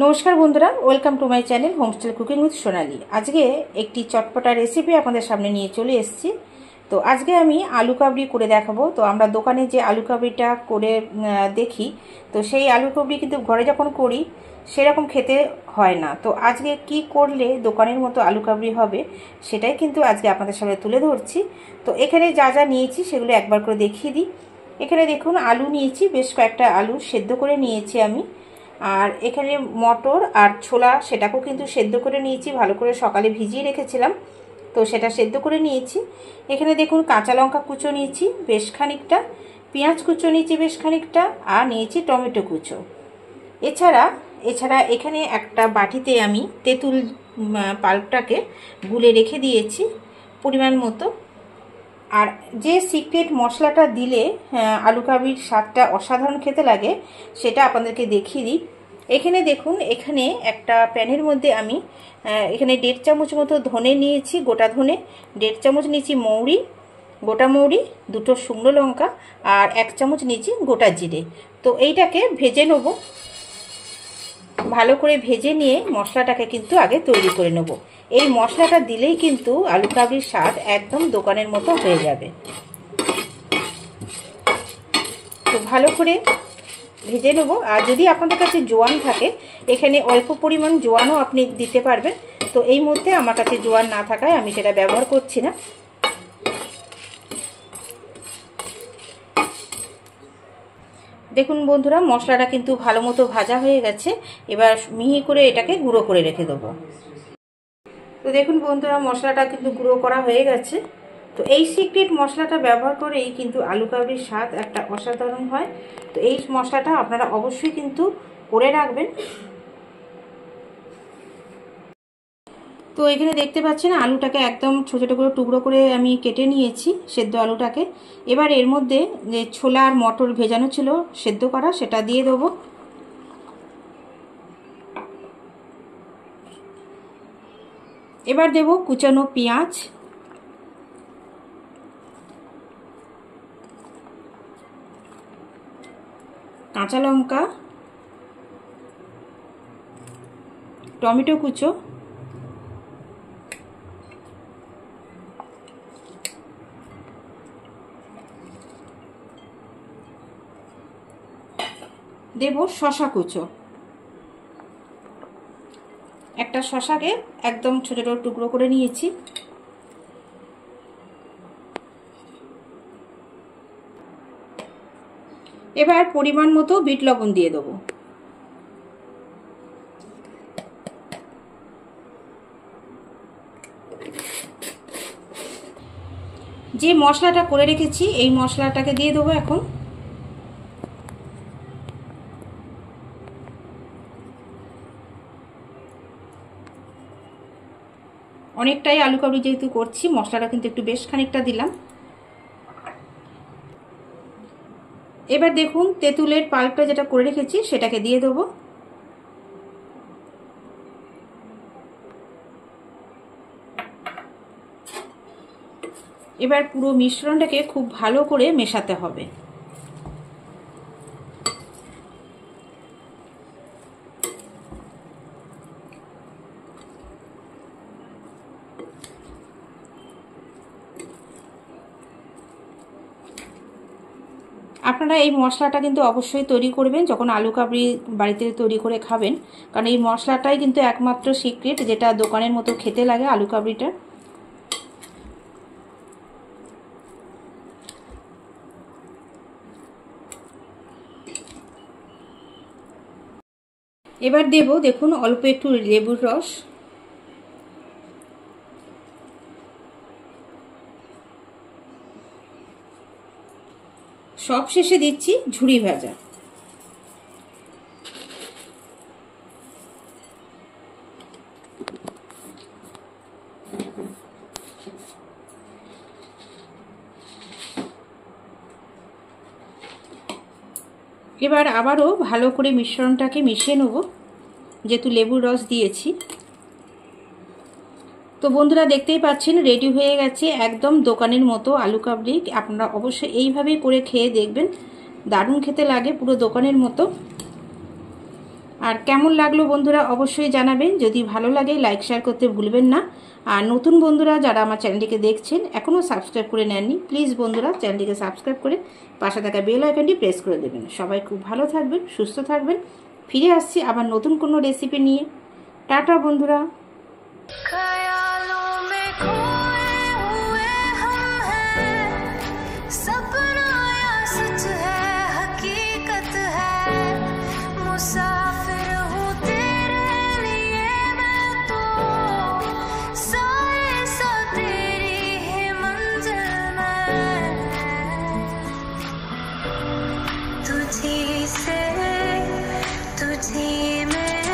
নমস্কার বন্ধুরা, welcome to my channel homestyle cooking with Sonali. আজকে একটি চটপটা রেসিপি আপনাদের সামনে নিয়ে চলে এসেছি। তো আজকে আমি আলু কাবলি করে দেখাবো। তো আমরা দোকানে যে আলু কাবলিটা করে দেখি, তো সেই আলু কাবলি কিন্তু ঘরে যখন করি সেরকম খেতে হয় না। তো আজকে কি করলে দোকানের মতো আলু কাবলি হবে সেটাই কিন্তু আজকে আপনাদের সামনে তুলে ধরছি। তো এখানে যা যা নিয়েছি সেগুলো একবার করে দেখিয়ে দিই। এখানে দেখুন আলু নিয়েছি, বেশ কয়েকটা আলু সেদ্ধ করে নিয়েছি আমি। আর এখানে মটর আর ছোলা সেটাকেও কিন্তু সেদ্ধ করে নিয়েছি, ভালো করে সকালে ভিজিয়ে রেখেছিলাম, তো সেটা সেদ্ধ করে নিয়েছি। এখানে দেখুন কাঁচা লঙ্কা কুচো নিয়েছি বেশ খানিকটা, পেঁয়াজ কুচো নিয়েছি বেশ খানিকটা, আর নিয়েছি টমেটো কুচো। এছাড়া এখানে একটা বাটিতে আমি তেঁতুল পাল্পটাকে গুলে রেখে দিয়েছি পরিমাণ মতো। আর যে সিক্রেট মশলাটা দিলে আলু কাবলির স্বাদটা অসাধারণ খেতে লাগে সেটা আপনাদেরকে দেখিয়ে দিই। এখানে দেখুন, এখানে একটা প্যানের মধ্যে আমি এখানে 1.5 চামচ মতো ধনে নিয়েছি, গোটা ধনে। 1.5 চামচ নিয়েছি মৌরি, গোটা মৌরি, 2টো শুকনো লঙ্কা, আর 1 চামচ নিয়েছি গোটা জিরে। তো এইটাকে ভেজে নেব, ভালো করে ভেজে নিয়ে মশলাটাকে কিন্তু আগে তৈরি করে নেব। এই মশলাটা দিলেই কিন্তু আলু কাবলির স্বাদ একদম দোকানের মতো হয়ে যাবে। তো ভালো করে ভেজে নেব। আর যদি আপনাদের কাছে জোয়ান থাকে, এখানে অল্প পরিমাণ জোয়ানও আপনি দিতে পারবেন। তো এই মুহূর্তে আমার কাছে জোয়ান না থাকায় আমি সেটা ব্যবহার করছি না। দেখুন বন্ধুরা, মশলাটা কিন্তু ভালো মতো ভাজা হয়ে গেছে। এবার মিহি করে এটাকে গুঁড়ো করে রেখে দেবো। তো দেখুন বন্ধুরা, মশলাটা কিন্তু গুঁড়ো করা হয়ে গেছে। তো এই সিক্রেট মশলাটা ব্যবহার করেই কিন্তু আলু কাবলির স্বাদ একটা অসাধারণ হয়। তো এই মশলাটা আপনারা অবশ্যই কিন্তু করে রাখবেন। তো এখানে দেখতে পাচ্ছেন আলুটাকে একদম ছোট ছোট করে টুকরো করে আমি কেটে নিয়েছি, সেদ্ধ আলুটাকে। এবার এর মধ্যে যে ছোলা আর মটর ভেজানো ছিল সেদ্ধ করা, সেটা দিয়ে দেবো। এবার দেব কুচানো পেঁয়াজ, কাঁচা লঙ্কা, টমেটো কুচো, দেব শসা কুচো। একটা শসাকে একদম ছোট ছোট টুকরো করে নিয়েছি। এবার পরিমাণ মতো বিট লবণ দিয়ে দেবো। যে মশলাটা করে রেখেছি এই মশলাটাকে দিয়ে দেবো এখন। অনেকটাই আলু কাবলি যেহেতু করছি, মশলাটা কিন্তু একটু বেশ খানিকটা দিলাম। এবার দেখুন তেঁতুলের পাল্পটা যেটা করে রেখেছি সেটাকে দিয়ে দেবো। এবার পুরো মিশ্রণটাকে খুব ভালো করে মেশাতে হবে। আপনারা এই মশলাটা কিন্তু অবশ্যই তৈরি করবেন যখন আলু কাবলি বাড়িতে তৈরি করে খাবেন, কারণ এই মশলাটাই কিন্তু একমাত্র সিক্রেট যেটা দোকানের মতো খেতে লাগে আলু কাবলিটা। এবার দেব দেখুন অল্প একটু লেবুর রস, সব শেষে দিচ্ছি ঝুরি ভাজা। এবার আবারও ভালো করে মিশ্রণটাকে মিশিয়ে নেব, যেহেতু লেবুর রস দিয়েছি। তো বন্ধুরা দেখতেই পাচ্ছেন রেডি হয়ে গেছে একদম দোকানের মতো আলু কাবলি। আপনারা অবশ্যই এইভাবেই করে খেয়ে দেখবেন, দারুণ খেতে লাগে, পুরো দোকানের মতো। আর কেমন লাগলো বন্ধুরা অবশ্যই জানাবেন। যদি ভালো লাগে লাইক শেয়ার করতে ভুলবেন না। আর নতুন বন্ধুরা যারা আমার চ্যানেলটিকে দেখছেন এখনও সাবস্ক্রাইব করে নেননি, প্লিজ বন্ধুরা চ্যানেলটিকে সাবস্ক্রাইব করে পাশে থাকা বেল আইকনটি প্রেস করে দেবেন। সবাই খুব ভালো থাকবেন, সুস্থ থাকবেন। ফিরে আসছি আবার নতুন কোনো রেসিপি নিয়ে। টাটা বন্ধুরা।